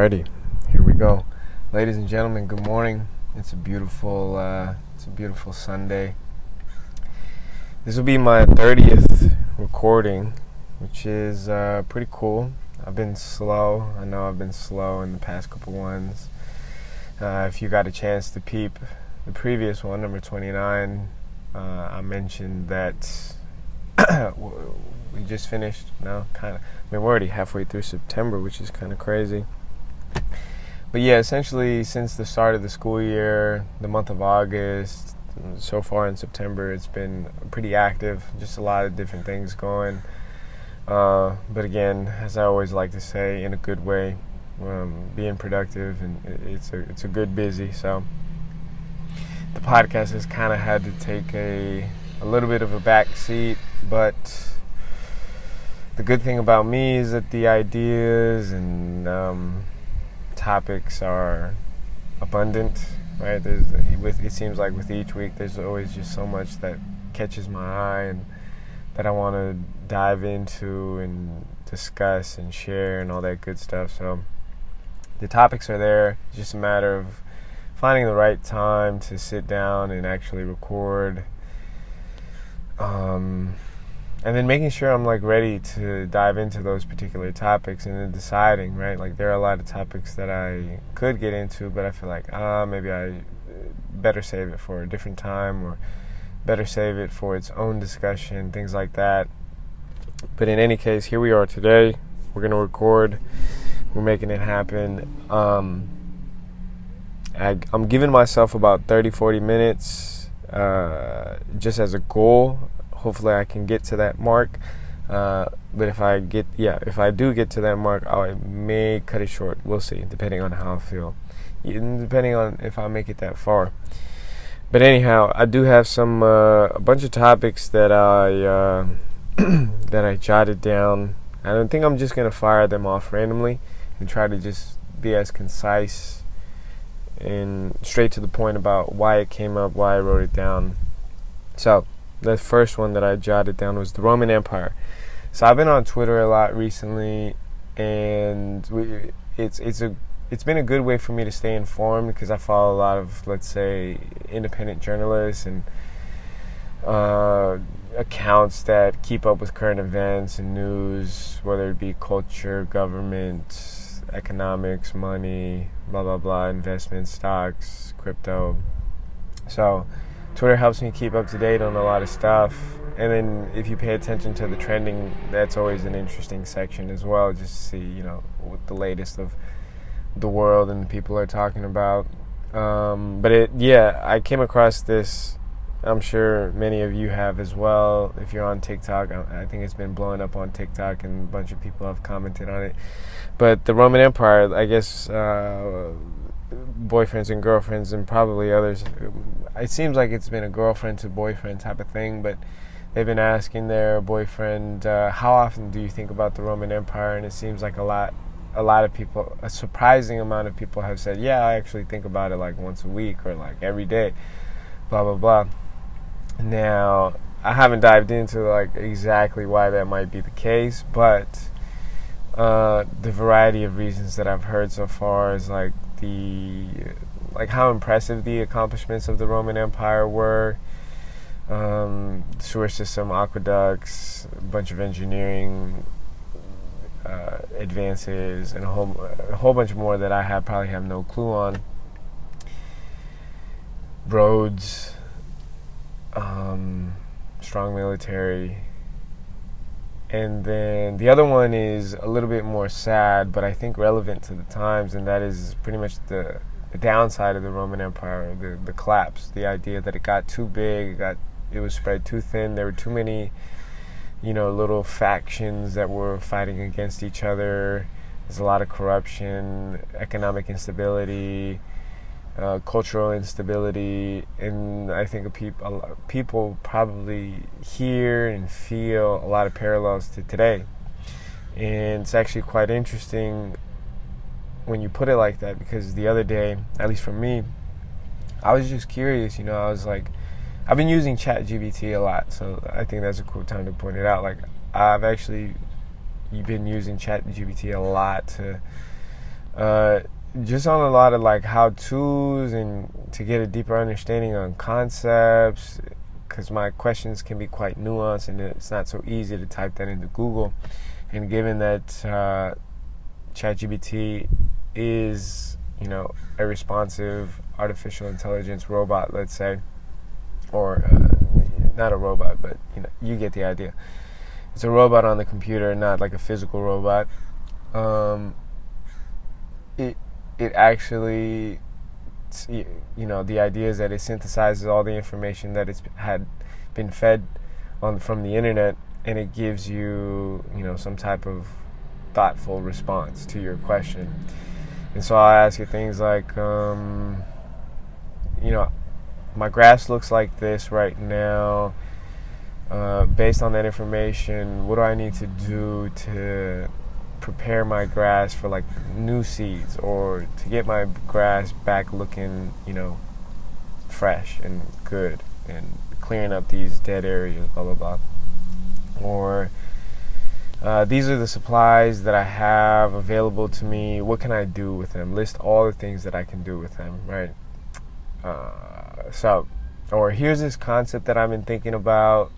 Alrighty, here we go, ladies and gentlemen. Good morning. It's a beautiful Sunday. This will be my 30th recording, which is pretty cool. I've been slow. I know I've been slow in the past couple ones. If you got a chance to peep the previous one, number 29, I mentioned that we just finished. No, kind of. I mean, we're already halfway through September, which is kind of crazy. But yeah, essentially, since the start of the school year, the month of August, so far in September, it's been pretty active. Just a lot of different things going. But again, as I always like to say, in a good way, being productive, and it's a good busy. So the podcast has kind of had to take a little bit of a back seat, but the good thing about me is that the ideas and topics are abundant, right? It seems like with each week, there's always just so much that catches my eye and that I want to dive into and discuss and share and all that good stuff. So the topics are there. It's just a matter of finding the right time to sit down and actually record. And then making sure I'm ready to dive into those particular topics, and then deciding, right? There are a lot of topics that I could get into, but I feel like maybe I better save it for a different time, or better save it for its own discussion, things like that. But in any case, here we are today. We're going to record. We're making it happen. I'm giving myself about 30-40 minutes just as a goal. Hopefully I can get to that mark. But if I do get to that mark, I may cut it short. We'll see, depending on how I feel, depending on if I make it that far. But anyhow, I do have a bunch of topics that I that I jotted down. I don't think I'm just gonna fire them off randomly and try to just be as concise and straight to the point about why it came up, why I wrote it down. So the first one that I jotted down was the Roman Empire. So I've been on Twitter a lot recently, and it's been a good way for me to stay informed, because I follow a lot of, let's say, independent journalists and accounts that keep up with current events and news, whether it be culture, government, economics, money, blah, blah, blah, investments, stocks, crypto. So Twitter helps me keep up to date on a lot of stuff. And then if you pay attention to the trending, that's always an interesting section as well, just to see, what the latest of the world and people are talking about. I came across this. I'm sure many of you have as well. If you're on TikTok, I think it's been blowing up on TikTok, and a bunch of people have commented on it. But the Roman Empire, I guess, boyfriends and girlfriends and probably others, it seems like it's been a girlfriend to boyfriend type of thing, but they've been asking their boyfriend, how often do you think about the Roman Empire? And it seems like a lot of people, a surprising amount of people, have said, yeah, I actually think about it once a week or every day, blah, blah, blah. Now, I haven't dived into exactly why that might be the case, but the variety of reasons that I've heard so far is how impressive the accomplishments of the Roman Empire were. Sewer system, aqueducts, a bunch of engineering advances, and a whole bunch more that I probably have no clue on. Roads, strong military. And then the other one is a little bit more sad, but I think relevant to the times, and that is pretty much the downside of the Roman Empire, the collapse, the idea that it got too big, it was spread too thin, there were too many, little factions that were fighting against each other. There's a lot of corruption, economic instability, cultural instability, and I think people probably hear and feel a lot of parallels to today. And it's actually quite interesting when you put it like that, because the other day, at least for me, I was just curious. I was I've been using ChatGPT a lot, so I think that's a cool time to point it out. I've actually been using ChatGPT a lot to just on a lot of like how-tos and to get a deeper understanding on concepts, because my questions can be quite nuanced and it's not so easy to type that into Google. And given that ChatGPT is, a responsive artificial intelligence robot, let's say, or not a robot, but you get the idea. It's a robot on the computer, not like a physical robot. It actually, the idea is that it synthesizes all the information that it's had been fed from the internet, and it gives you, some type of thoughtful response to your question. And so I'll ask it things like, my grass looks like this right now. Based on that information, what do I need to do to prepare my grass for like new seeds, or to get my grass back looking, fresh and good, and clearing up these dead areas, blah blah blah. Or these are the supplies that I have available to me. What can I do with them? List all the things that I can do with them, right? Or here's this concept that I've been thinking about.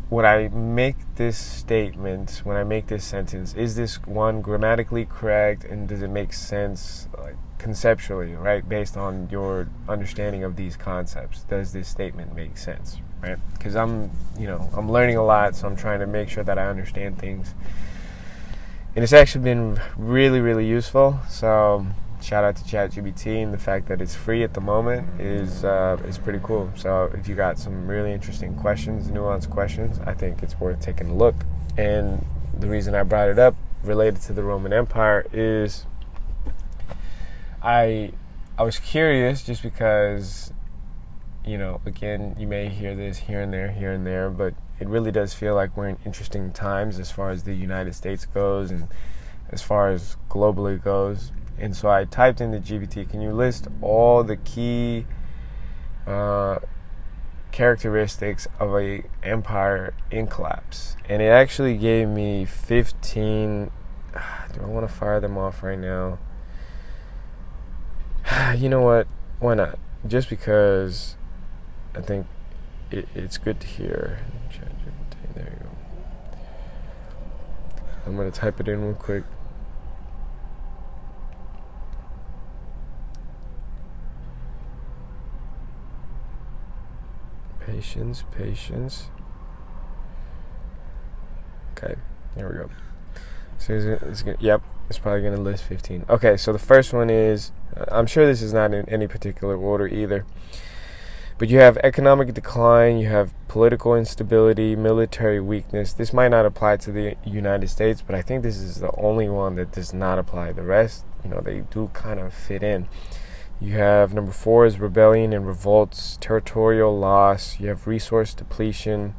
When I make this statement, when I make this sentence, is this one grammatically correct, and does it make sense, like conceptually, right? Based on your understanding of these concepts, does this statement make sense, right? Because I'm learning a lot, so I'm trying to make sure that I understand things, and it's actually been really, really useful. So shout out to ChatGPT, and the fact that it's free at the moment is pretty cool. So if you got some really interesting questions, nuanced questions, I think it's worth taking a look. And the reason I brought it up related to the Roman Empire is I was curious, just because, again, you may hear this here and there, but it really does feel like we're in interesting times as far as the United States goes and as far as globally goes. And so I typed into GPT, can you list all the key characteristics of a empire in collapse? And it actually gave me 15. Do I want to fire them off right now? You know what? Why not? Just because I think it's good to hear. There you go. I'm going to type it in real quick. Patience. Okay, here we go. So it's probably going to list 15. Okay, so the first one is, I'm sure this is not in any particular order either, but you have economic decline, you have political instability, military weakness. This might not apply to the United States, but I think this is the only one that does not apply. The rest, they do kind of fit in. You have number 4 is rebellion and revolts, territorial loss. You have resource depletion.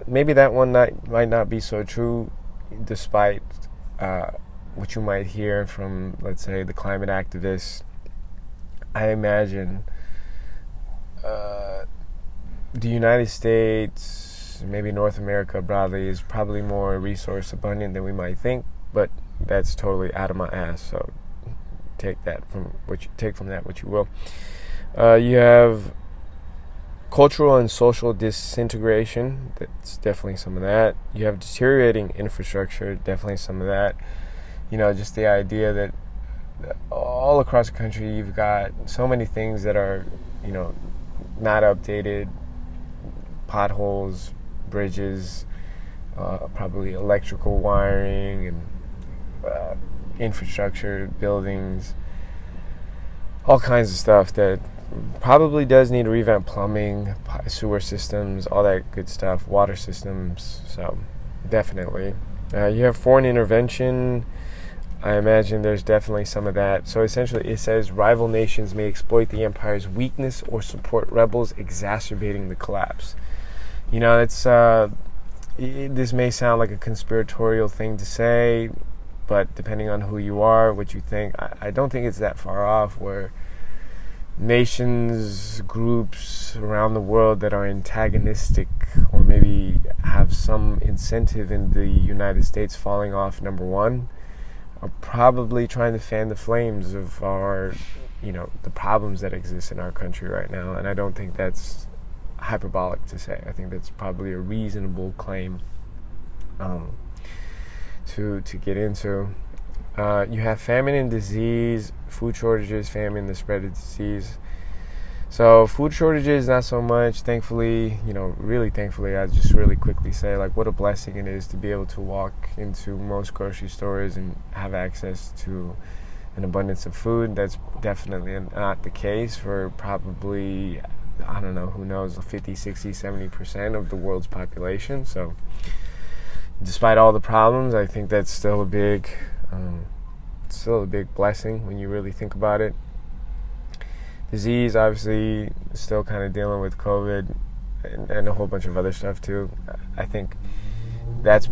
Maybe that one might not be so true, despite what you might hear from, let's say, the climate activists. I imagine the United States, maybe North America broadly, is probably more resource abundant than we might think, but that's totally out of my ass. So take from that what you will. You have cultural and social disintegration. That's definitely some of that. You have deteriorating infrastructure. Definitely some of that. Just the idea that all across the country you've got so many things that are, not updated. Potholes, bridges, probably electrical wiring, and infrastructure, buildings, all kinds of stuff that probably does need to revamp. Plumbing, sewer systems, all that good stuff, water systems. So definitely. You have foreign intervention. I imagine there's definitely some of that. So essentially it says rival nations may exploit the empire's weakness or support rebels, exacerbating the collapse. This may sound like a conspiratorial thing to say, but depending on who you are, what you think, I don't think it's that far off, where nations, groups around the world that are antagonistic, or maybe have some incentive in the United States falling off, number one, are probably trying to fan the flames of our, the problems that exist in our country right now. And I don't think that's hyperbolic to say. I think that's probably a reasonable claim to get into. You have famine and disease, food shortages, famine, the spread of disease. So food shortages, not so much. Thankfully, really thankfully, I just really quickly say, like, what a blessing it is to be able to walk into most grocery stores and have access to an abundance of food. That's definitely not the case for probably, I don't know, who knows, 50, 60, 70% of the world's population. So despite all the problems, I think that's still a big blessing when you really think about it. Disease, obviously, still kind of dealing with COVID and a whole bunch of other stuff too. I think that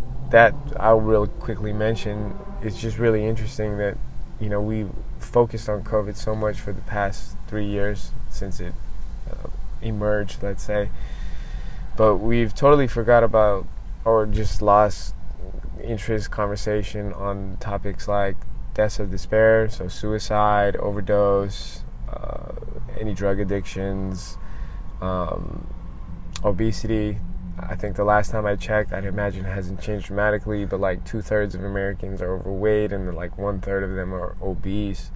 I'll really quickly mention. It's just really interesting that we focused on COVID so much for the past 3 years since it emerged, let's say, but we've totally forgot about or just lost interest conversation on topics like deaths of despair, so suicide, overdose, any drug addictions, obesity. I think the last time I checked, I'd imagine it hasn't changed dramatically, but like 2/3 of Americans are overweight and like 1/3 of them are obese,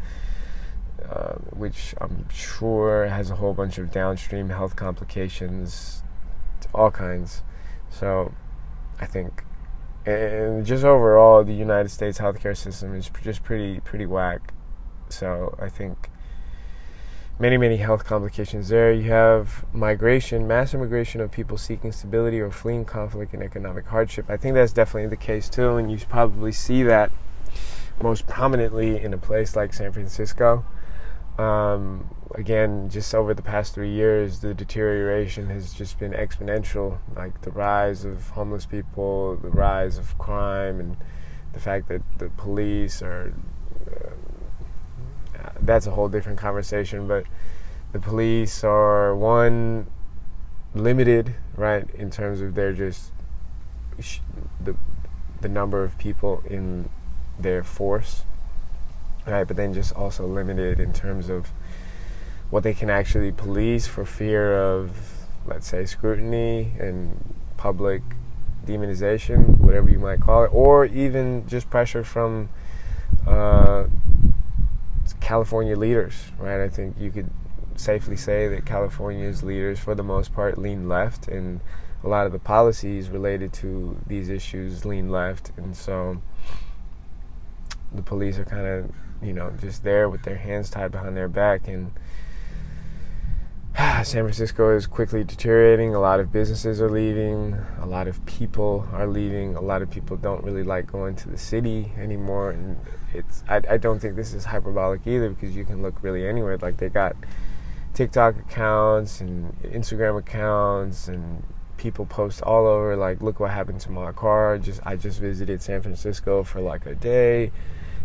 which I'm sure has a whole bunch of downstream health complications, all kinds. So I think, and just overall, the United States healthcare system is just pretty whack. So I think many health complications there. You have migration, mass immigration of people seeking stability or fleeing conflict and economic hardship. I think that's definitely the case too, and you probably see that most prominently in a place like San Francisco. Again, just over the past 3 years, the deterioration has just been exponential. Like the rise of homeless people, the rise of crime, and the fact that the police are that's a whole different conversation, but the police are, one, limited, right, in terms of their just the number of people in their force, right, but then just also limited in terms of what they can actually police for fear of, let's say, scrutiny and public demonization, whatever you might call it, or even just pressure from California leaders, right? I think you could safely say that California's leaders, for the most part, lean left, and a lot of the policies related to these issues lean left, and so the police are kind of, just there with their hands tied behind their back, and San Francisco is quickly deteriorating. A lot of businesses are leaving. A lot of people are leaving. A lot of people don't really like going to the city anymore. And I don't think this is hyperbolic either, because you can look really anywhere. Like, they got TikTok accounts and Instagram accounts, and people post all over, like, look what happened to my car. I just visited San Francisco for like a day,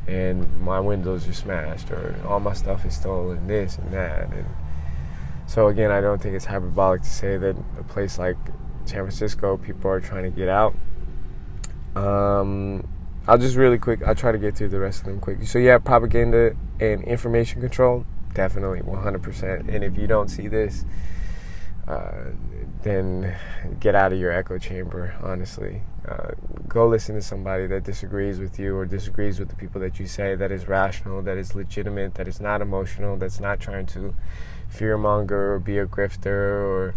and my windows are smashed, or all my stuff is stolen, this and that. And so again, I don't think it's hyperbolic to say that a place like San Francisco, people are trying to get out. I'll just really quick, I'll try to get through the rest of them quick. So yeah, propaganda and information control, definitely 100%. And if you don't see this, then get out of your echo chamber, honestly. Go listen to somebody that disagrees with you, or disagrees with the people that you say, that is rational, that is legitimate, that is not emotional, that's not trying to fearmonger or be a grifter or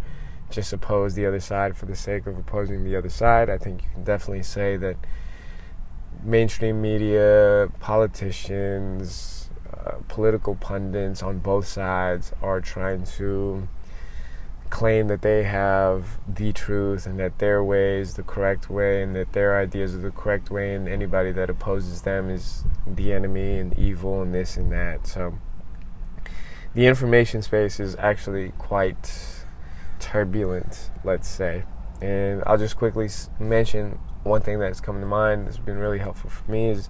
just oppose the other side for the sake of opposing the other side. I think you can definitely say that mainstream media, politicians, political pundits on both sides are trying to claim that they have the truth, and that their way is the correct way, and that their ideas are the correct way, and anybody that opposes them is the enemy and evil and this and that. So the information space is actually quite turbulent, let's say. And I'll just quickly mention one thing that's come to mind that's been really helpful for me is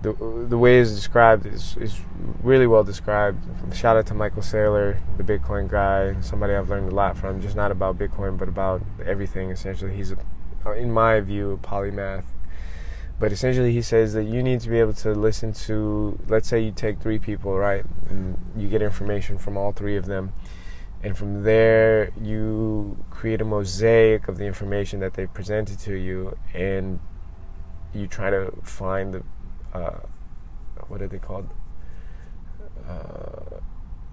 the way it's described is really well described. Shout out to Michael Saylor, the Bitcoin guy, somebody I've learned a lot from, just not about Bitcoin, but about everything, essentially. He's, in my view, a polymath. But essentially he says that you need to be able to listen to, let's say you take 3 people, right? And you get information from all 3 of them. And from there, you create a mosaic of the information that they've presented to you, and you try to find the, what are they called?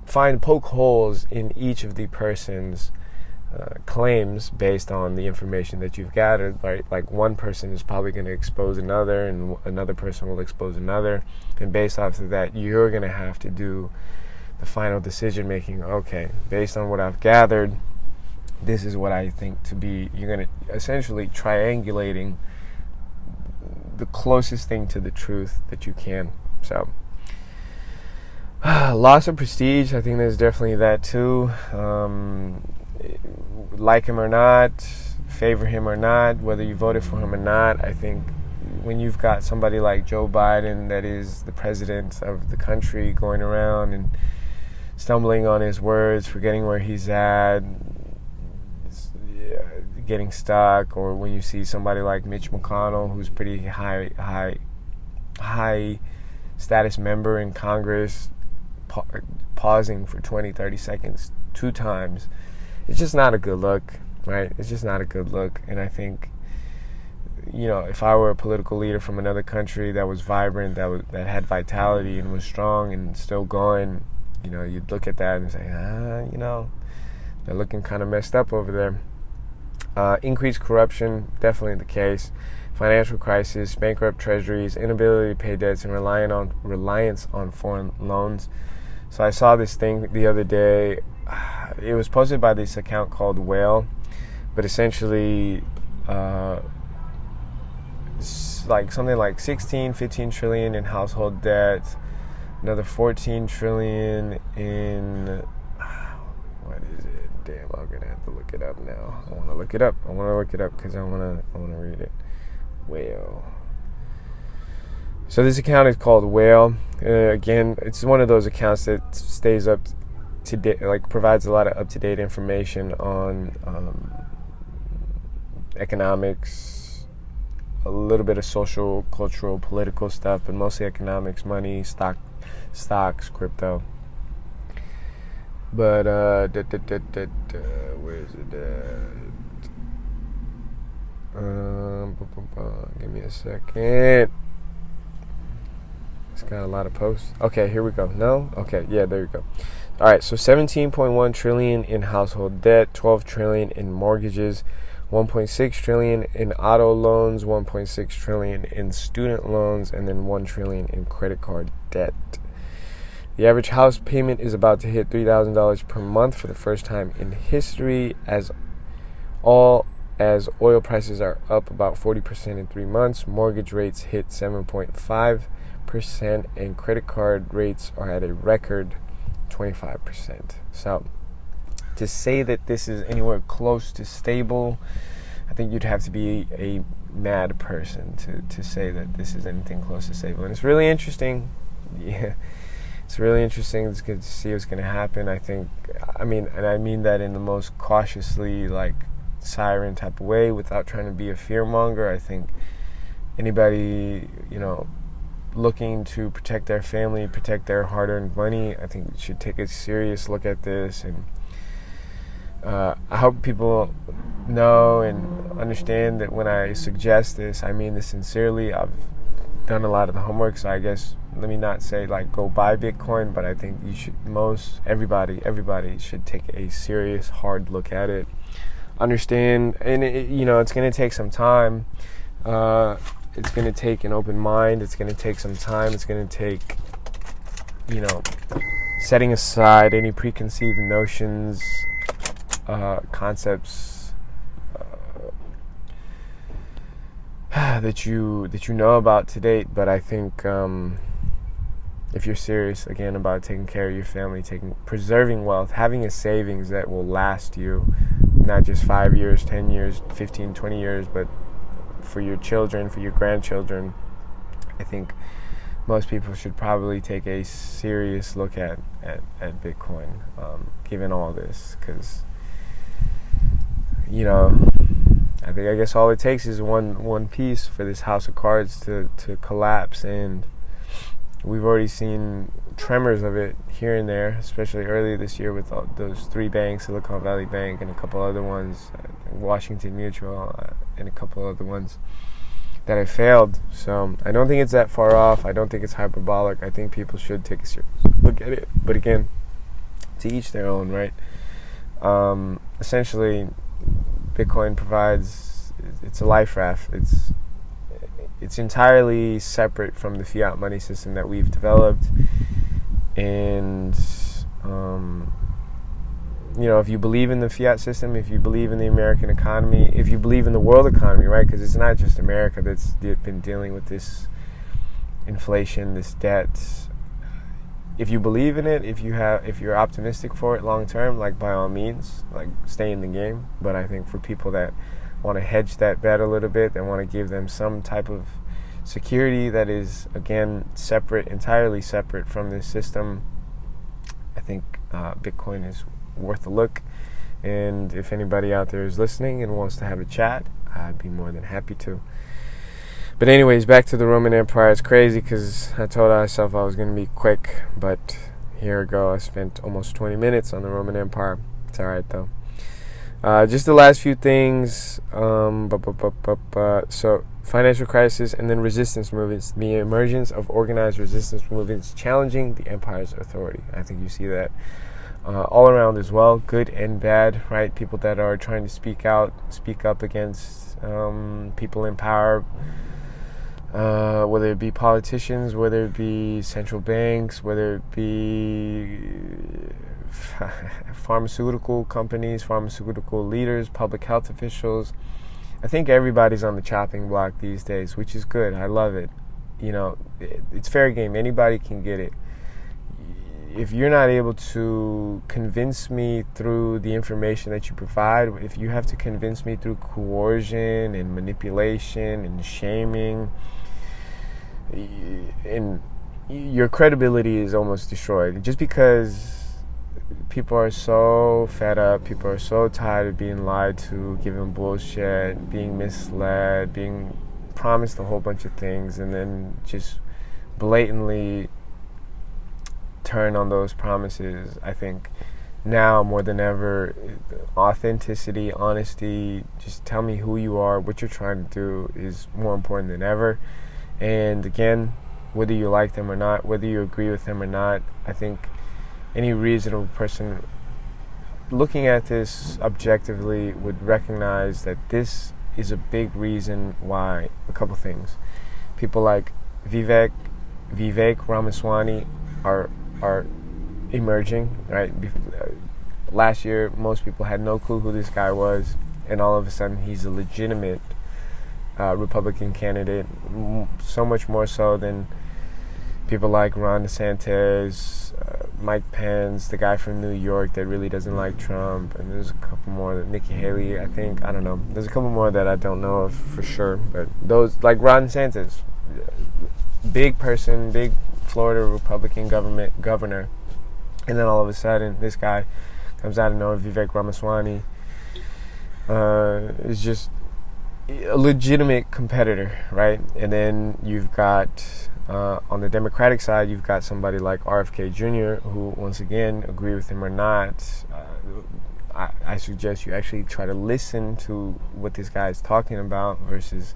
Poke holes in each of the person's claims based on the information that you've gathered, right? Like one person is probably going to expose another, and another person will expose another, and based off of that, you're going to have to do the final decision making. Okay, based on what I've gathered, this is what I think to be. You're going to essentially triangulating the closest thing to the truth that you can. So loss of prestige, I think there's definitely that too. Like him or not, favor him or not, whether you voted for him or not, I think when you've got somebody like Joe Biden, that is the president of the country, going around and stumbling on his words, forgetting where he's at, getting stuck, or when you see somebody like Mitch McConnell, who's pretty high status member in Congress, pausing for 20-30 seconds 2 times, it's just not a good look, right? It's just not a good look. And I think, if I were a political leader from another country that was vibrant, that had vitality and was strong and still going, you'd look at that and say, they're looking kind of messed up over there. Increased corruption, definitely the case. Financial crisis, bankrupt treasuries, inability to pay debts, and reliance on foreign loans. So I saw this thing the other day. It was posted by this account called Whale, but essentially it's like something like 15 trillion in household debt, another 14 trillion in, what is it? Damn, I'm gonna have to look it up now. I want to look it up because I want to read it. Whale. So this account is called Whale. Again, it's one of those accounts that stays up to date, like provides a lot of up-to-date information on economics, a little bit of social, cultural, political stuff, but mostly economics, money, stocks, crypto. But where is it at? Give me a second. It's got a lot of posts. Okay, here we go. No? Okay, yeah, there you go. All right, so 17.1 trillion in household debt, 12 trillion in mortgages, 1.6 trillion in auto loans, 1.6 trillion in student loans, and then 1 trillion in credit card debt. The average house payment is about to hit $3,000 per month for the first time in history, as oil prices are up about 40% in 3 months. Mortgage rates hit 7.5%, and credit card rates are at a record 25%. So to say that this is anywhere close to stable, I think you'd have to be a mad person to say that this is anything close to stable. And it's really interesting. Yeah. It's really interesting. It's good to see what's going to happen. I mean that in the most cautiously, like, siren type of way, without trying to be a fearmonger. I think anybody, looking to protect their family, protect their hard-earned money, I think should take a serious look at this. And I hope people know and understand that when I suggest this, I mean this sincerely. I've done a lot of the homework, so I guess let me not say like go buy Bitcoin, but I think you should, everybody should take a serious, hard look at it. Understand, and it's going to take some time. It's going to take an open mind. It's going to take some time. It's going to take, setting aside any preconceived notions, concepts that you know about to date. But I think if you're serious again about taking care of your family, preserving wealth, having a savings that will last you, not just 5 years, 10 years, 15, 20 years, but for your children, for your grandchildren, I think most people should probably take a serious look at Bitcoin, given all this, because I guess all it takes is one piece for this house of cards to collapse, and we've already seen tremors of it here and there, especially earlier this year with those 3 banks, Silicon Valley Bank and a couple other ones, Washington Mutual, and a couple other ones that have failed. So I don't think it's that far off. I don't think it's hyperbolic. I think people should take a serious look at it. But again, to each their own, right? Essentially, Bitcoin provides, it's a life raft. It's entirely separate from the fiat money system that we've developed. And, if you believe in the fiat system, if you believe in the American economy, if you believe in the world economy, right? Because it's not just America that's been dealing with this inflation, this debt. If you believe in it, if you're optimistic for it long term, like, by all means, like, stay in the game. But I think for people that want to hedge that bet a little bit, they want to give them some type of security that is, again, entirely separate from this system, I think Bitcoin is worth a look. And if anybody out there is listening and wants to have a chat, I'd be more than happy to. But anyways, back to the Roman Empire. It's crazy because I told myself I was going to be quick, but here we go. I spent almost 20 minutes on the Roman Empire. It's all right, though. Just the last few things. So, financial crisis and then resistance movements. The emergence of organized resistance movements challenging the empire's authority. I think you see that all around as well, good and bad, right? People that are trying to speak up against people in power, whether it be politicians, whether it be central banks, whether it be pharmaceutical companies, pharmaceutical leaders, public health officials. I think everybody's on the chopping block these days, which is good. I love it. It's fair game. Anybody can get it. If you're not able to convince me through the information that you provide, if you have to convince me through coercion and manipulation and shaming, and your credibility is almost destroyed. Just because people are so fed up, people are so tired of being lied to, given bullshit, being misled, being promised a whole bunch of things, and then just blatantly turn on those promises. I think now more than ever, authenticity, honesty, just tell me who you are, what you're trying to do is more important than ever. And again, whether you like them or not, whether you agree with them or not, I think any reasonable person looking at this objectively would recognize that this is a big reason why. A couple things. People like Vivek Ramaswamy are emerging, right? Last year, most people had no clue who this guy was, and all of a sudden, he's a legitimate Republican candidate, so much more so than people like Ron DeSantis, Mike Pence, the guy from New York that really doesn't like Trump, and there's a couple more, Nikki Haley, I think, I don't know. There's a couple more that I don't know of for sure, but those, like Ron DeSantis, big person, big Florida Republican governor, and then all of a sudden, this guy comes out of nowhere, Vivek Ramaswamy, is just a legitimate competitor, right? And then you've got, on the Democratic side, you've got somebody like RFK Jr., who, once again, agree with him or not, I suggest you actually try to listen to what this guy is talking about versus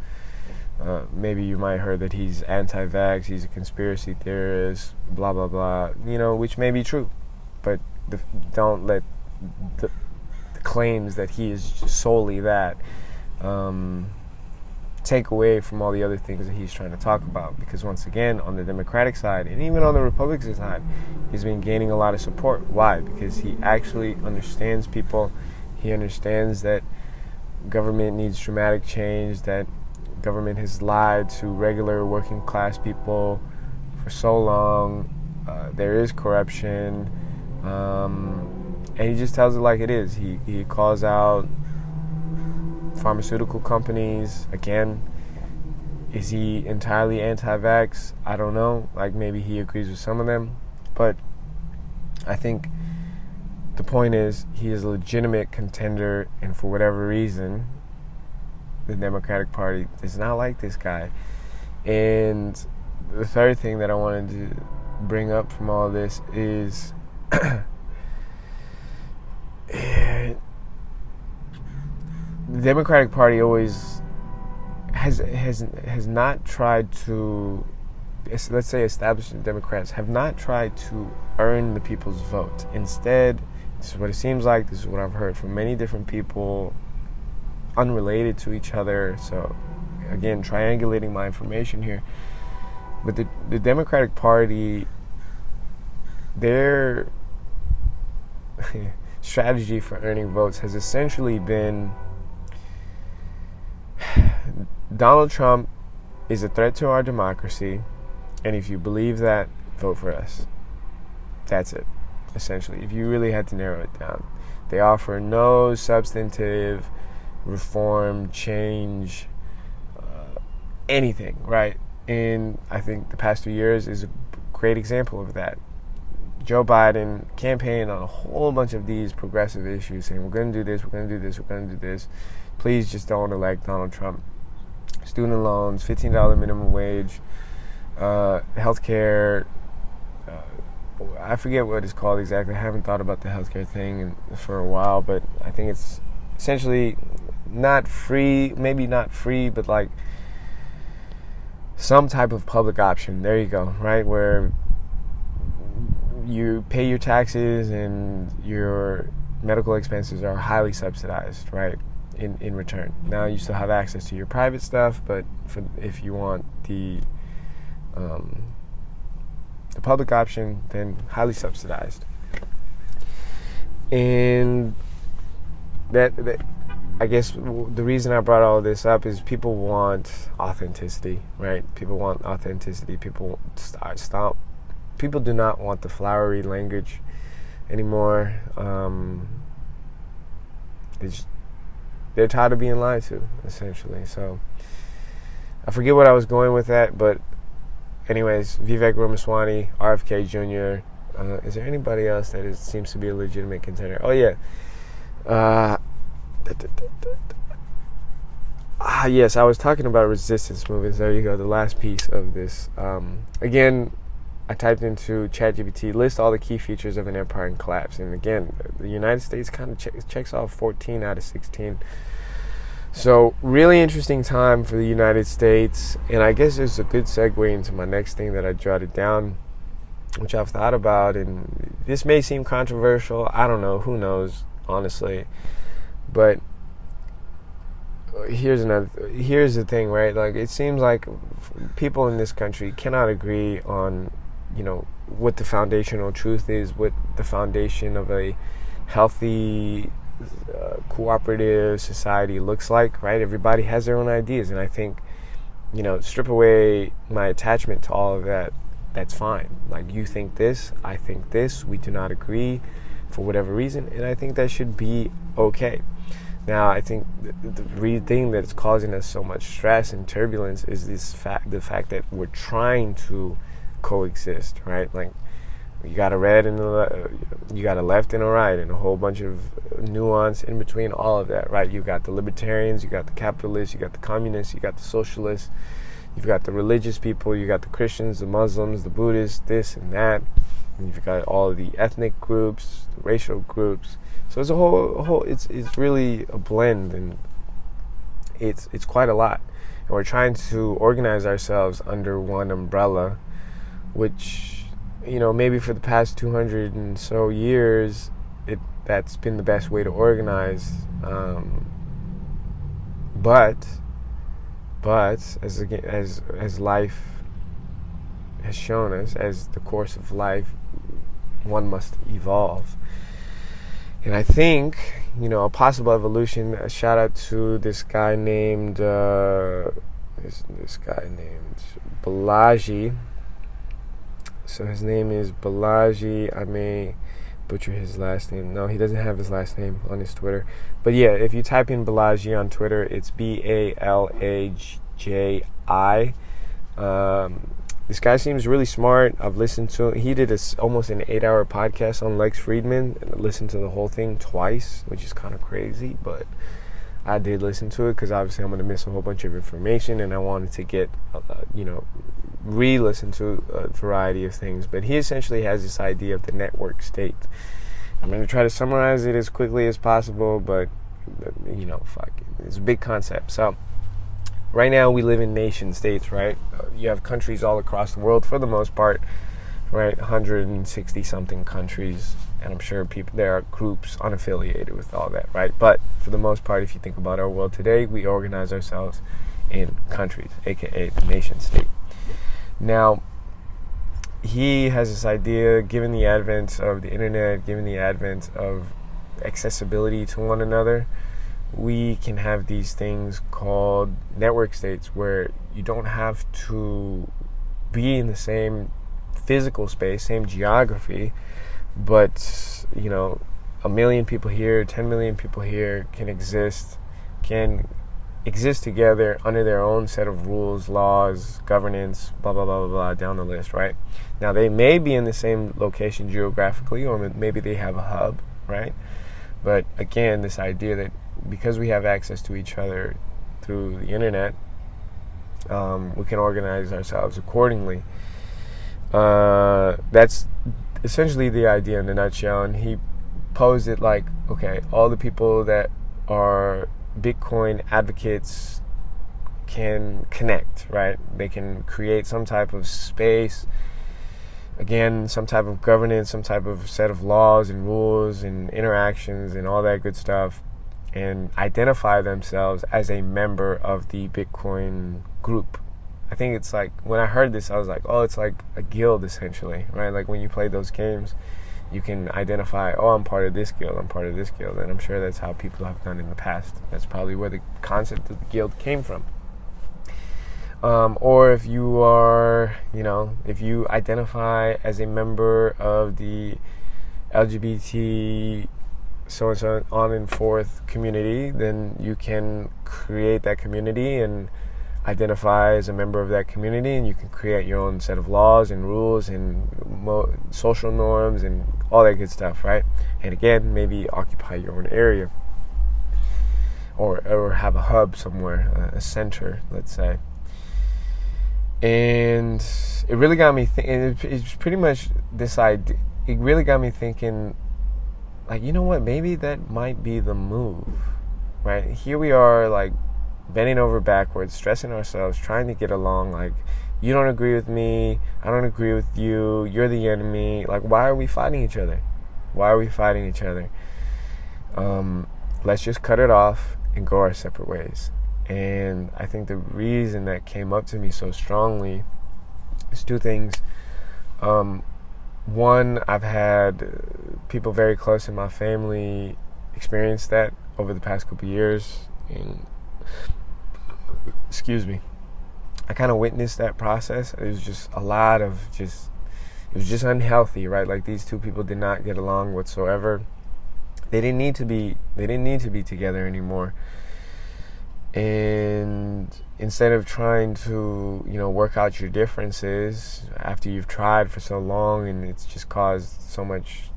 maybe you might have heard that he's anti-vax, he's a conspiracy theorist, blah, blah, blah, which may be true. But don't let the claims that he is solely that take away from all the other things that he's trying to talk about. Because once again, on the Democratic side, and even on the Republican side, he's been gaining a lot of support. Why? Because he actually understands people. He understands that government needs dramatic change, that government has lied to regular working class people for so long. There is corruption, and he just tells it like it is. He calls out pharmaceutical companies. Again, is he entirely anti-vax? I don't know. Like, maybe he agrees with some of them, but I think the point is he is a legitimate contender, and for whatever reason, the Democratic Party does not like this guy. And the third thing that I wanted to bring up from all this is the Democratic Party always has not tried to, let's say establishment Democrats have not tried to earn the people's vote. Instead, this is what it seems like, this is what I've heard from many different people unrelated to each other, so again, triangulating my information here. But the Democratic Party, their strategy for earning votes has essentially been, Donald Trump is a threat to our democracy, and if you believe that, vote for us. That's it, essentially, if you really had to narrow it down. They offer no substantive reform, change, anything, right? And I think the past 2 years is a great example of that. Joe Biden campaigned on a whole bunch of these progressive issues, saying we're going to do this, we're going to do this, we're going to do this. Please just don't elect Donald Trump. Student loans, $15 minimum wage, healthcare. I forget what it's called exactly. I haven't thought about the healthcare thing for a while, but I think it's essentially not free, maybe not free, but like some type of public option. There you go, right? Where you pay your taxes and your medical expenses are highly subsidized, right? In return. Now you still have access to your private stuff, but if you want the public option, then highly subsidized. And that I guess the reason I brought all this up is people want authenticity, right? People want authenticity. People stop. People do not want the flowery language anymore. They're tired of being lied to, essentially. So I forget what I was going with that, but anyways, Vivek Ramaswamy, RFK Jr. Is there anybody else that seems to be a legitimate contender? Oh yeah. Yes, I was talking about resistance movements. There you go, the last piece of this. Again, I typed into ChatGPT, list all the key features of an empire in collapse. And again, the United States kind of checks off 14 out of 16. So, really interesting time for the United States. And I guess it's a good segue into my next thing that I jotted down, which I've thought about. And this may seem controversial. I don't know. Who knows, honestly. But here's the thing, right? Like, it seems like people in this country cannot agree on, what the foundational truth is, what the foundation of a healthy, cooperative society looks like, right? Everybody has their own ideas, and I think, strip away my attachment to all of that, that's fine. Like, you think this, I think this, we do not agree for whatever reason, and I think that should be okay. Now, I think the thing that's causing us so much stress and turbulence is the fact that we're trying to coexist, right? Like, you got a red and you got a left and a right, and a whole bunch of nuance in between all of that, right? You got the libertarians, you got the capitalists, you got the communists, you got the socialists, you've got the religious people, you got the Christians, the Muslims, the Buddhists, this and that. And you've got all of the ethnic groups, the racial groups. So it's a whole. It's really a blend, and it's quite a lot. And we're trying to organize ourselves under one umbrella, which, maybe for the past 200 and so years, that's been the best way to organize. But as life has shown us, as the course of life, one must evolve. And I think, a possible evolution, a shout out to this guy named Balaji. So his name is Balaji. I may butcher his last name. No, he doesn't have his last name on his Twitter. But yeah, if you type in Balaji on Twitter, it's Balaji. This guy seems really smart. I've listened to him. He did almost an 8-hour podcast on Lex Friedman, and I listened to the whole thing twice, which is kind of crazy, but I did listen to it because obviously I'm going to miss a whole bunch of information, and I wanted to get, re-listen to a variety of things. But he essentially has this idea of the network state. I'm going to try to summarize it as quickly as possible, but, fuck it. It's a big concept. So, right now we live in nation states, right? You have countries all across the world for the most part, right? 160 something countries, and I'm sure there are groups unaffiliated with all that, right? But for the most part, if you think about our world today, we organize ourselves in countries, aka the nation state. Now, he has this idea, given the advent of the internet, given the advent of accessibility to one another, we can have these things called network states where you don't have to be in the same physical space, same geography, but, 1 million people here, 10 million people here can exist together under their own set of rules, laws, governance, blah, blah, blah, blah, blah, down the list, right? Now, they may be in the same location geographically, or maybe they have a hub, right? But again, this idea that because we have access to each other through the internet, we can organize ourselves accordingly. That's essentially the idea in a nutshell. And he posed it like, okay, all the people that are Bitcoin advocates can connect, right? They can create some type of space, again, some type of governance, some type of set of laws and rules and interactions and all that good stuff, and identify themselves as a member of the Bitcoin group. I think it's like, when I heard this, I was like, oh, it's like a guild essentially, right? Like when you play those games, you can identify, oh, I'm part of this guild, I'm part of this guild. And I'm sure that's how people have done in the past. That's probably where the concept of the guild came from. Or if you are, if you identify as a member of the LGBT so and so on and forth community, then you can create that community and identify as a member of that community, and you can create your own set of laws and rules and social norms and all that good stuff, right? And again, maybe occupy your own area, or have a hub somewhere, a center, let's say. And it really got me thinking. It's pretty much this idea. It really got me thinking, like, you know what? Maybe that might be the move, right? Here we are, like, bending over backwards, stressing ourselves, trying to get along. Like, you don't agree with me, I don't agree with you, you're the enemy. Like, why are we fighting each other? Let's just cut it off and go our separate ways. And I think the reason that came up to me so strongly is two things. One, I've had people very close in my family experience that over the past couple of years, and I kind of witnessed that process. It was just a lot of it was just unhealthy, right? Like, these two people did not get along whatsoever. They didn't need to be together anymore. And instead of trying to, work out your differences after you've tried for so long and it's just caused so much,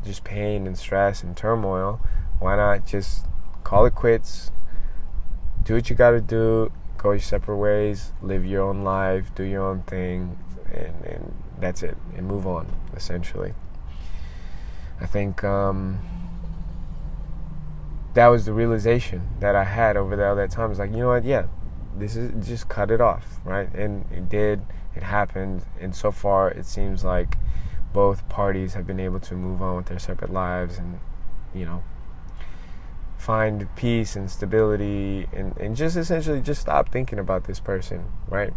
just pain and stress and turmoil, why not just call it quits, do what you got to do, go your separate ways, live your own life, do your own thing, and that's it, and move on, essentially. I think that was the realization that I had over all that time. It's like, you know what, yeah, this is, just cut it off, right? And it happened, and so far it seems like both parties have been able to move on with their separate lives and, find peace and stability, and just essentially just stop thinking about this person, right?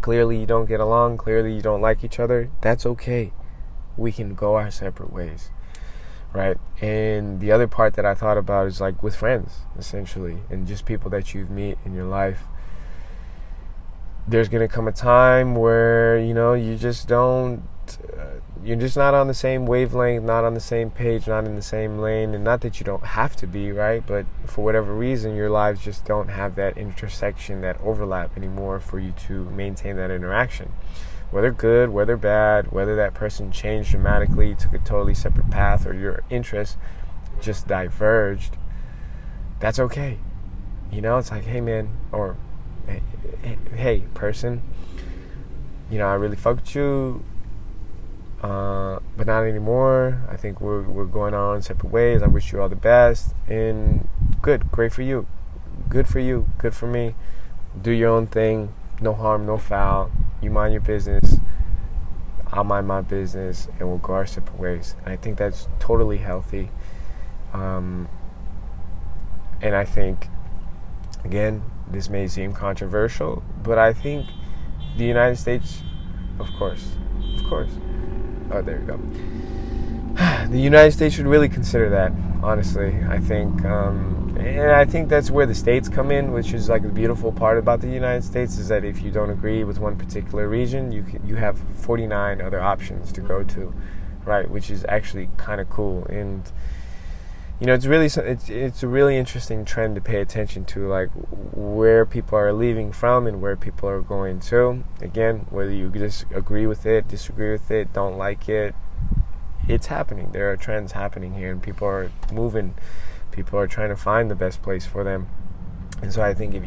Clearly you don't get along, clearly you don't like each other. That's okay. We can go our separate ways, right? And the other part that I thought about is like with friends, essentially, and just people that you've met in your life. There's going to come a time where, you just don't, you're just not on the same wavelength, not on the same page, not in the same lane. And not that you don't have to be, right? But for whatever reason, your lives just don't have that intersection, that overlap anymore for you to maintain that interaction. Whether good, whether bad, whether that person changed dramatically, took a totally separate path, or your interests just diverged, that's okay. It's like, hey man, or hey person, I really fuck with you, but not anymore. I think we're going our own separate ways. I wish you all the best, and great for you, good for me. Do your own thing, no harm, no foul. You mind your business, I'll mind my business, and we'll go our separate ways. And I think that's totally healthy. And I think, again, this may seem controversial, but I think the United States, of course. Oh, there you go. The United States should really consider that, honestly. I think, and I think that's where the states come in, which is like the beautiful part about the United States, is that if you don't agree with one particular region, you have 49 other options to go to, right? Which is actually kind of cool. And it's a really interesting trend to pay attention to, like where people are leaving from and where people are going to. Again, whether you just agree with it, disagree with it, don't like it, it's happening. There are trends happening here, and people are moving. People are trying to find the best place for them. And so I think if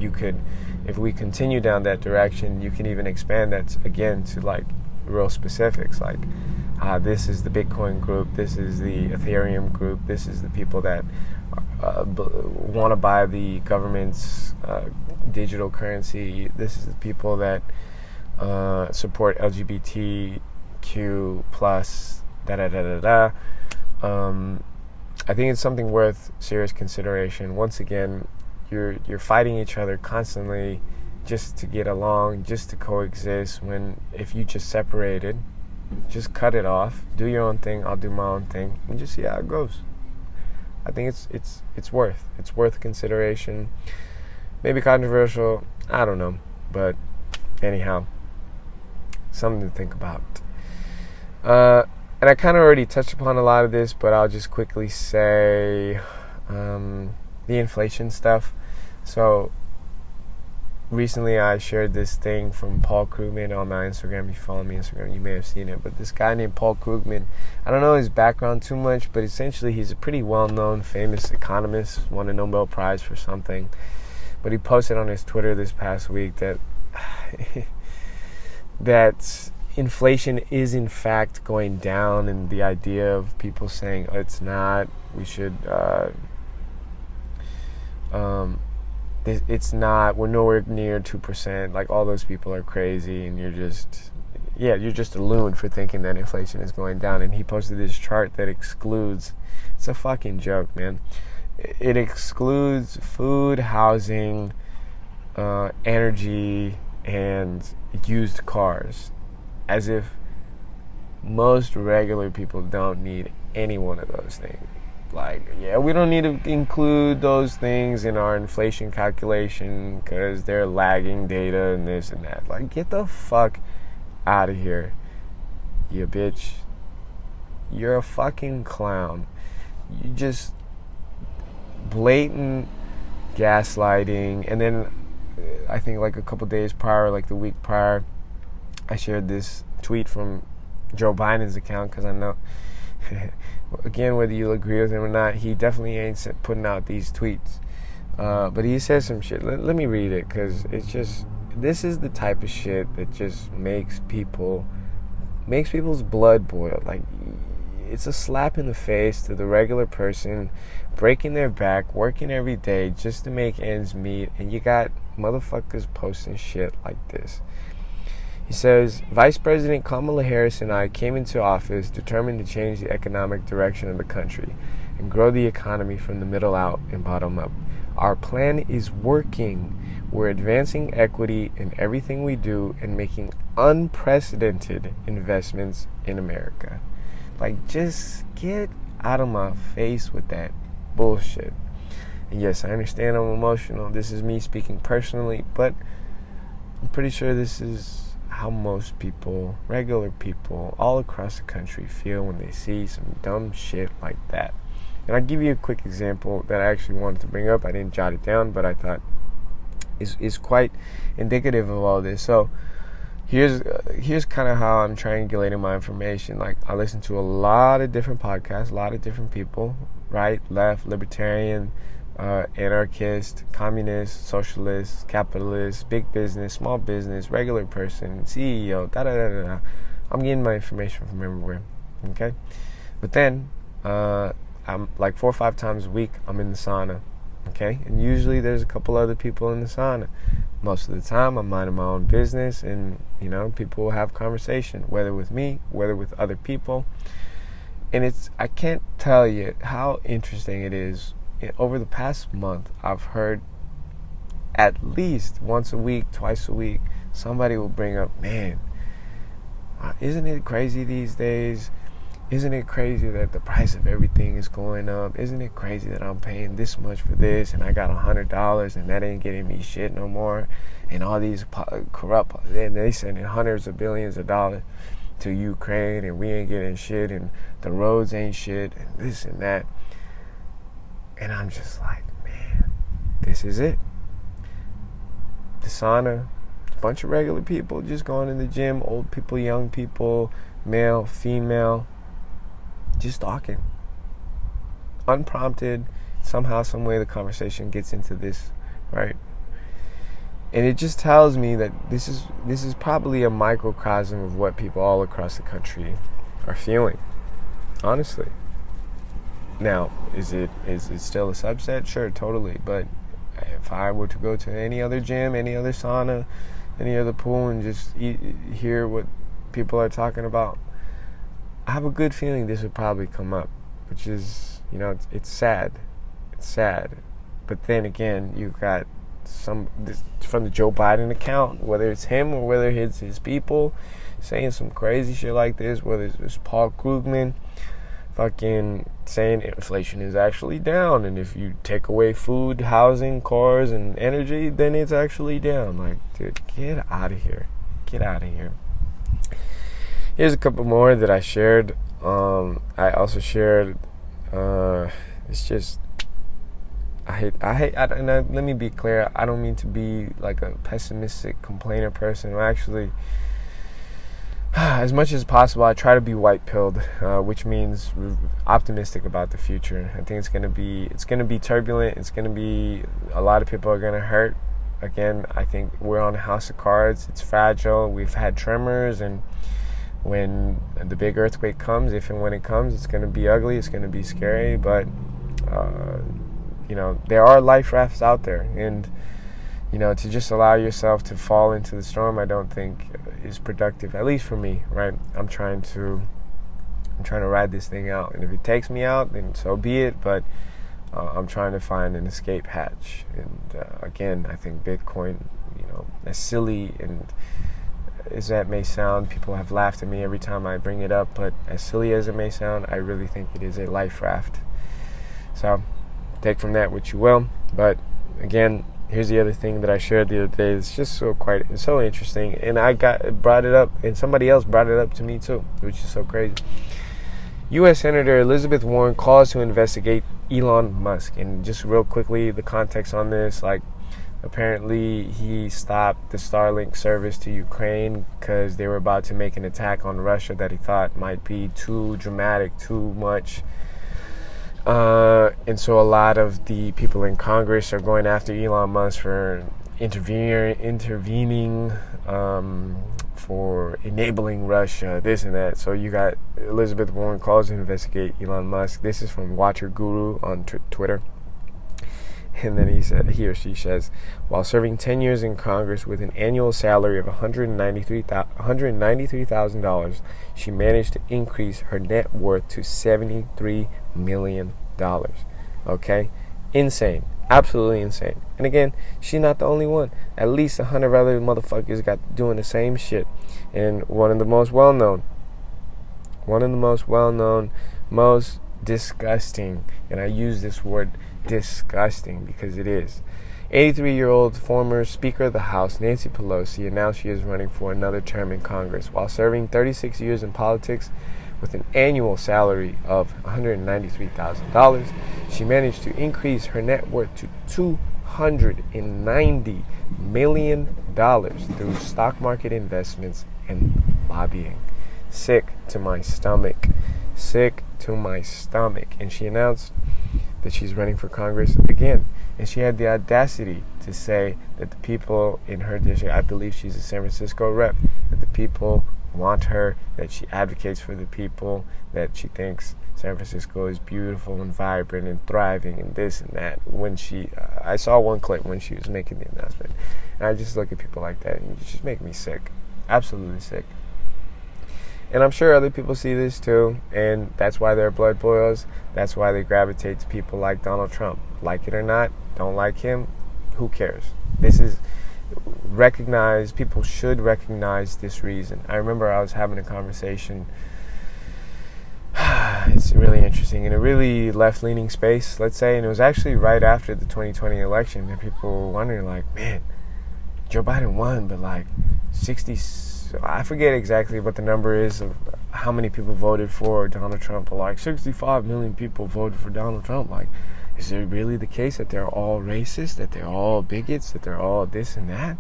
we continue down that direction, you can even expand that again to like real specifics, like this is the Bitcoin group, this is the Ethereum group, this is the people that want to buy the government's digital currency, this is the people that support LGBTQ plus I think it's something worth serious consideration. Once again, you're fighting each other constantly just to get along, just to coexist, when if you just separated, just cut it off, do your own thing, I'll do my own thing, and just see how it goes. I think it's worth consideration. Maybe controversial, I don't know, but anyhow, something to think about. And I kind of already touched upon a lot of this, but I'll just quickly say the inflation stuff. So recently I shared this thing from Paul Krugman on my Instagram. If you follow me on Instagram, you may have seen it. But this guy named Paul Krugman, I don't know his background too much, but essentially he's a pretty well-known, famous economist, won a Nobel Prize for something. But he posted on his Twitter this past week that that inflation is in fact going down, and the idea of people saying it's not, we should it's not, we're nowhere near 2%, like all those people are crazy, and you're just a loon for thinking that inflation is going down. And he posted this chart that excludes, it's a fucking joke, man, it excludes food, housing, energy, and used cars, as if most regular people don't need any one of those things. Like, yeah, we don't need to include those things in our inflation calculation because they're lagging data and this and that. Like, get the fuck out of here, you bitch. You're a fucking clown. You just blatant gaslighting. And then I think like a couple days prior, like the week prior, I shared this tweet from Joe Biden's account, because I know, again, whether you agree with him or not, he definitely ain't putting out these tweets. But he says some shit. Let me read it, because it's just, this is the type of shit that just makes people's blood boil. Like, it's a slap in the face to the regular person breaking their back, working every day just to make ends meet, and you got motherfuckers posting shit like this. He says, Vice President Kamala Harris and I came into office determined to change the economic direction of the country and grow the economy from the middle out and bottom up. Our plan is working. We're advancing equity in everything we do and making unprecedented investments in America. Like, just get out of my face with that bullshit. And yes, I understand I'm emotional. This is me speaking personally, but I'm pretty sure this is how most people, regular people, all across the country feel when they see some dumb shit like that. And I'll give you a quick example that I actually wanted to bring up. I didn't jot it down, but I thought is quite indicative of all this. So here's kind of how I'm triangulating my information. Like, I listen to a lot of different podcasts, a lot of different people, right, left, libertarian, anarchist, communist, socialist, capitalist, big business, small business, regular person, CEO, da-da-da-da-da. I'm getting my information from everywhere, okay? But then, I'm like 4 or 5 times a week, I'm in the sauna, okay? And usually there's a couple other people in the sauna. Most of the time, I'm minding my own business, and, people will have conversation, whether with me, whether with other people. And I can't tell you how interesting it is. Over the past month, I've heard at least once a week, twice a week, somebody will bring up, man, isn't it crazy these days? Isn't it crazy that the price of everything is going up? Isn't it crazy that I'm paying this much for this and I got $100 and that ain't getting me shit no more? And all these corrupt, and they sending hundreds of billions of dollars to Ukraine and we ain't getting shit and the roads ain't shit and this and that. And I'm just like, man, this is it. The sauna, a bunch of regular people just going to the gym, old people, young people, male, female, just talking. Unprompted, somehow, some way the conversation gets into this, right? And it just tells me that this is probably a microcosm of what people all across the country are feeling, honestly. Now, is it still a subset? Sure, totally. But if I were to go to any other gym, any other sauna, any other pool, and just hear what people are talking about, I have a good feeling this would probably come up, which is, it's sad. It's sad. But then again, you've got from the Joe Biden account, whether it's him or whether it's his people, saying some crazy shit like this, whether it's Paul Krugman, fucking saying inflation is actually down, and if you take away food, housing, cars, and energy, then it's actually down. Like, dude, get out of here. Get out of here. Here's a couple more that I shared. I also shared, it's just, let me be clear, I don't mean to be like a pessimistic complainer person. Actually, as much as possible, I try to be white-pilled, which means optimistic about the future. I think it's gonna be turbulent. It's gonna be, a lot of people are gonna hurt. Again, I think we're on a house of cards. It's fragile. We've had tremors, and when the big earthquake comes, if and when it comes, it's gonna be ugly. It's gonna be scary, but there are life rafts out there, and to just allow yourself to fall into the storm, I don't think is productive, at least for me, right? I'm trying to ride this thing out, and if it takes me out, then so be it, but I'm trying to find an escape hatch. And again, I think Bitcoin, as silly and as that may sound, people have laughed at me every time I bring it up, but as silly as it may sound, I really think it is a life raft. So take from that what you will. But again, here's the other thing that I shared the other day. It's just so interesting, and I brought it up, and somebody else brought it up to me too, which is so crazy. U.S. Senator Elizabeth Warren calls to investigate Elon Musk. And just real quickly, the context on this, apparently he stopped the Starlink service to Ukraine because they were about to make an attack on Russia that he thought might be too dramatic, too much. And so a lot of the people in Congress are going after Elon Musk for intervening, for enabling Russia, this and that. So you got Elizabeth Warren calls to investigate Elon Musk. This is from Watcher Guru on Twitter. And then he or she says, while serving 10 years in Congress with an annual salary of $193,000, she managed to increase her net worth to $73 million. Okay? Insane. Absolutely insane. And again, she's not the only one. At least 100 other motherfuckers got doing the same shit. And one of the most well-known, most disgusting, and I use this word disgusting because it is. 83-year-old former Speaker of the House, Nancy Pelosi, announced she is running for another term in Congress. While serving 36 years in politics with an annual salary of $193,000, she managed to increase her net worth to $290 million through stock market investments and lobbying. Sick to my stomach. And she announced that she's running for Congress again. And she had the audacity to say that the people in her district, I believe she's a San Francisco rep, that the people want her, that she advocates for the people, that she thinks San Francisco is beautiful and vibrant and thriving and this and that. When I saw one clip when she was making the announcement, and I just look at people like that and it just make me sick, absolutely sick. And I'm sure other people see this too, and that's why their blood boils. That's why they gravitate to people like Donald Trump. Like it or not, don't like him, who cares? People should recognize this reason. I remember I was having a conversation, it's really interesting, in a really left-leaning space, let's say, and it was actually right after the 2020 election, and people were wondering, like, man, Joe Biden won, but like 60, I forget exactly what the number is of how many people voted for Donald Trump, but like 65 million people voted for Donald Trump. Like, is it really the case that they're all racist, that they're all bigots, that they're all this and that?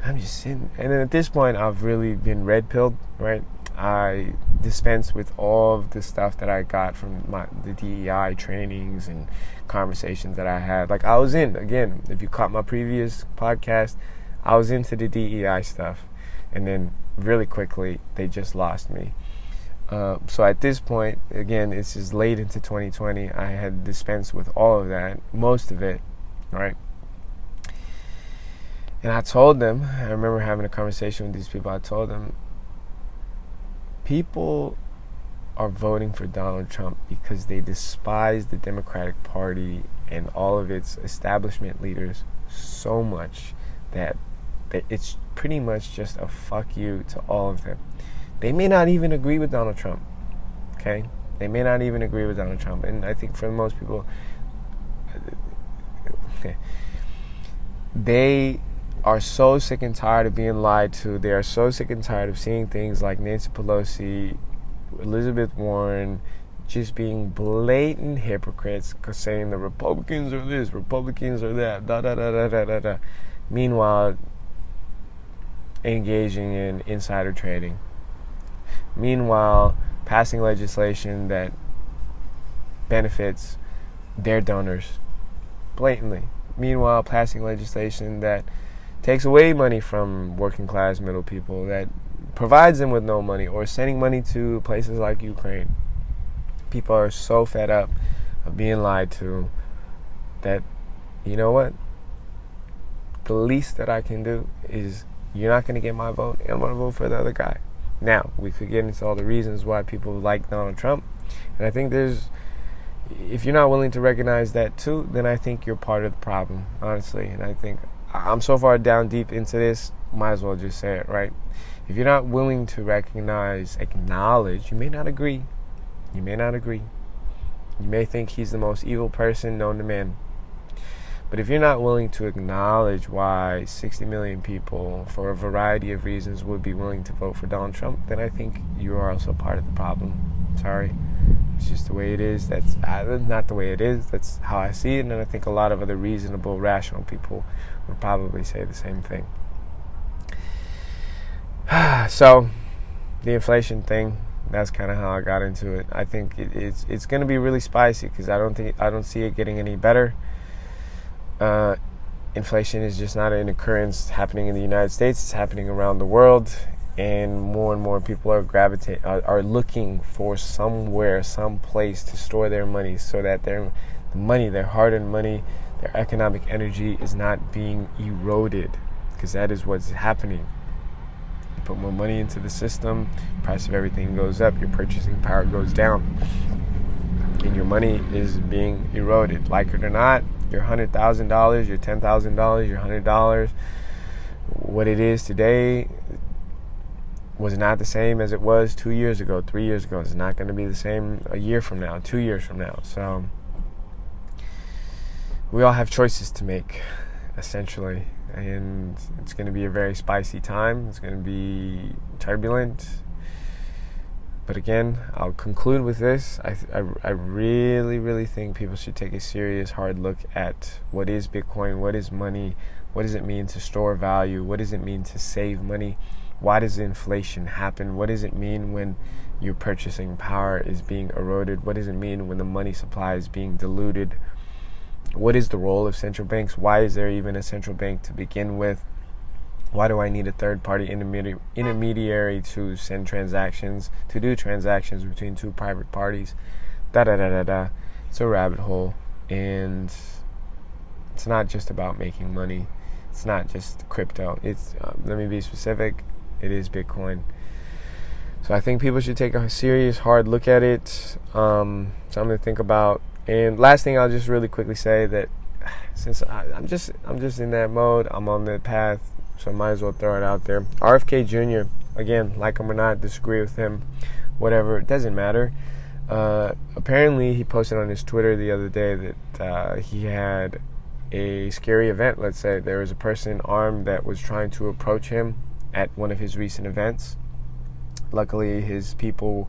I'm just sitting, and then at this point, I've really been red-pilled, right? I dispense with all of the stuff that I got from the DEI trainings and conversations that I had. Like, I was again, if you caught my previous podcast, I was into the DEI stuff. And then really quickly, they just lost me. So at this point, again, this is late into 2020. I had dispensed with all of that, most of it, right? And I told them, I remember having a conversation with these people, I told them, people are voting for Donald Trump because they despise the Democratic Party and all of its establishment leaders so much that it's pretty much just a fuck you to all of them. They may not even agree with Donald Trump, okay? They may not even agree with Donald Trump. And I think for most people, they are so sick and tired of being lied to. They are so sick and tired of seeing things like Nancy Pelosi, Elizabeth Warren, just being blatant hypocrites, saying the Republicans are this, Republicans are that, da-da-da-da-da-da-da. Meanwhile, engaging in insider trading. Meanwhile, passing legislation that benefits their donors blatantly. Meanwhile, passing legislation that takes away money from working class middle people, that provides them with no money, or sending money to places like Ukraine. People are so fed up of being lied to that, you know what? The least that I can do is, you're not going to get my vote, and I'm going to vote for the other guy. Now, we could get into all the reasons why people like Donald Trump, and I think if you're not willing to recognize that too, then I think you're part of the problem, honestly. And I think I'm so far down deep into this, might as well just say it, right? If you're not willing to acknowledge, you may not agree. You may not agree. You may think he's the most evil person known to man. But if you're not willing to acknowledge why 60 million people, for a variety of reasons, would be willing to vote for Donald Trump, then I think you are also part of the problem. Sorry. It's just the way it is. That's not the way it is. That's how I see it. And I think a lot of other reasonable, rational people would probably say the same thing. So, the inflation thing, that's kind of how I got into it. I think it's going to be really spicy because I don't see it getting any better. Inflation is just not an occurrence happening in the United States. It's happening around the world, and more people are looking for somewhere, some place to store their money, so that their hard-earned money, their economic energy is not being eroded, because that is what's happening. You put more money into the system, price of everything goes up, your purchasing power goes down, and your money is being eroded. Like it or not, your $100,000, your $10,000, your $100, what it is today was not the same as it was 2 years ago, 3 years ago. It's not going to be the same a year from now, 2 years from now. So we all have choices to make, essentially. And it's going to be a very spicy time. It's going to be turbulent. But again, I'll conclude with this. I really, really think people should take a serious, hard look at what is Bitcoin, what is money, what does it mean to store value, what does it mean to save money, Why does inflation happen? What does it mean when your purchasing power is being eroded? What does it mean when the money supply is being diluted? What is the role of central banks? Why is there even a central bank to begin with? Why do I need a third-party intermediary to send transactions, to do transactions between two private parties? Da-da-da-da-da. It's a rabbit hole, and it's not just about making money. It's not just crypto. It's, let me be specific, it is Bitcoin. So I think people should take a serious, hard look at it. Something to think about. And last thing, I'll just really quickly say that since I'm just in that mode, I'm on the path, so I might as well throw it out there. RFK Jr., again, like him or not, disagree with him, whatever, it doesn't matter. Apparently, he posted on his Twitter the other day that he had a scary event. Let's say there was a person armed that was trying to approach him at one of his recent events. Luckily, his people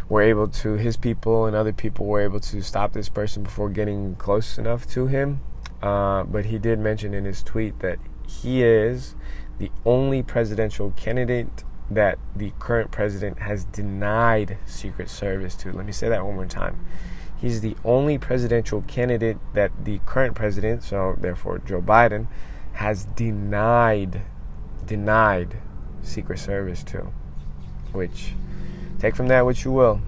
and other people were able to stop this person before getting close enough to him. But he did mention in his tweet that he is the only presidential candidate that the current president has denied Secret Service to. Let me say that one more time. He's the only presidential candidate that the current president, so therefore Joe Biden, has denied Secret Service to. Which, take from that what you will.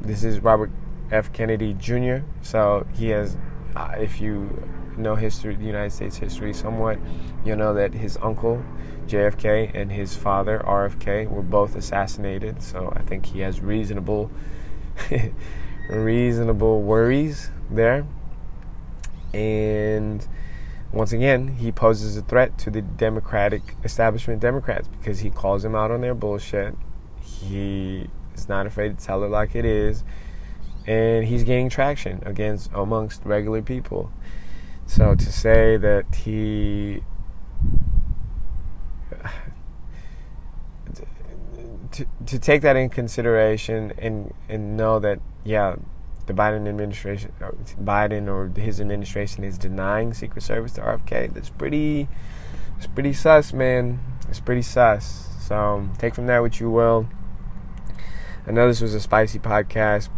This is Robert F. Kennedy Jr. So he has, if you know history, the United States history somewhat, you'll know that his uncle, JFK, and his father, RFK, were both assassinated. So I think he has reasonable worries there. And once again, he poses a threat to the Democratic establishment Democrats because he calls them out on their bullshit. He is not afraid to tell it like it is. And he's gaining traction amongst regular people. So to say that to take that in consideration and know that, yeah, the Biden or his administration is denying Secret Service to RFK, it's pretty sus, man. It's pretty sus. So take from that what you will. I know this was a spicy podcast,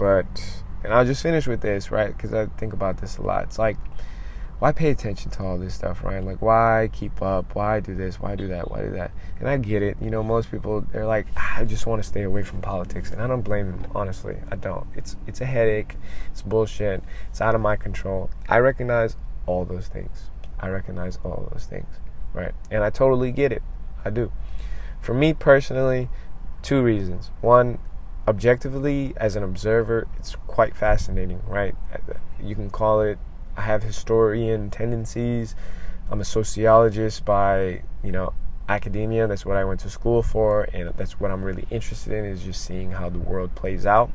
and I'll just finish with this, right? Because I think about this a lot. It's like, why pay attention to all this stuff, right? Like, why keep up? Why do this? Why do that? Why do that? And I get it. You know, most people, they're like, I just want to stay away from politics. And I don't blame them, honestly. I don't. It's a headache. It's bullshit. It's out of my control. I recognize all those things. Right? And I totally get it. I do. For me personally, two reasons. One, objectively, as an observer, it's quite fascinating, right? You can call it, I have historian tendencies. I'm a sociologist by, academia. That's what I went to school for, and that's what I'm really interested in, is just seeing how the world plays out,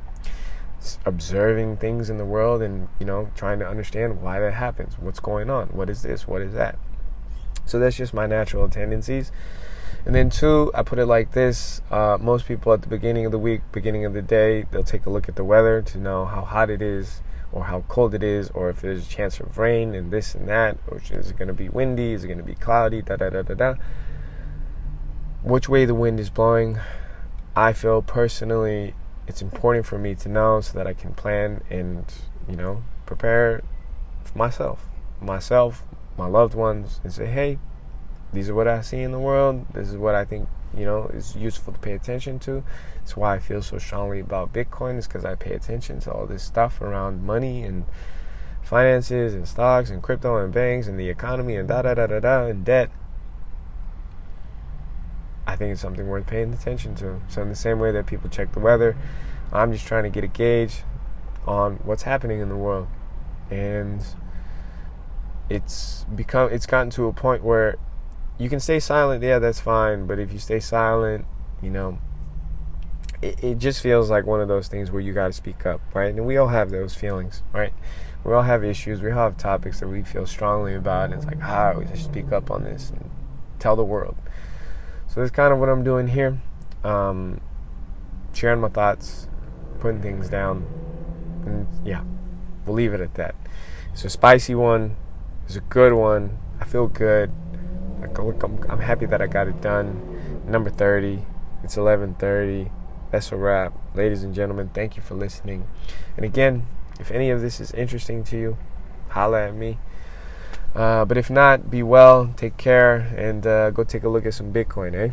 observing things in the world, and, trying to understand why that happens, what's going on, what is this, what is that. So that's just my natural tendencies. And then two, I put it like this. Most people at the beginning of the week, beginning of the day, they'll take a look at the weather to know how hot it is or how cold it is, or if there's a chance of rain and this and that, or is it going to be windy, is it going to be cloudy, da-da-da-da-da. Which way the wind is blowing, I feel personally it's important for me to know so that I can plan and, prepare for myself, my loved ones, and say, hey, these are what I see in the world. This is what I think, is useful to pay attention to. It's why I feel so strongly about Bitcoin, is because I pay attention to all this stuff around money and finances and stocks and crypto and banks and the economy and da-da-da-da-da and debt. I think it's something worth paying attention to. So in the same way that people check the weather, I'm just trying to get a gauge on what's happening in the world. And it's gotten to a point where you can stay silent, yeah, that's fine. But if you stay silent, it just feels like one of those things where you got to speak up, right? And we all have those feelings, right? We all have issues. We all have topics that we feel strongly about. And it's like, we should speak up on this and tell the world. So that's kind of what I'm doing here. Sharing my thoughts, putting things down. And yeah, we'll leave it at that. It's a spicy one. It's a good one. I feel good. I'm happy that I got it done. number 30. It's 11:30. That's a wrap. Ladies and gentlemen, thank you for listening. And again, if any of this is interesting to you, holla at me. But if not, be well, take care, and go take a look at some Bitcoin, eh?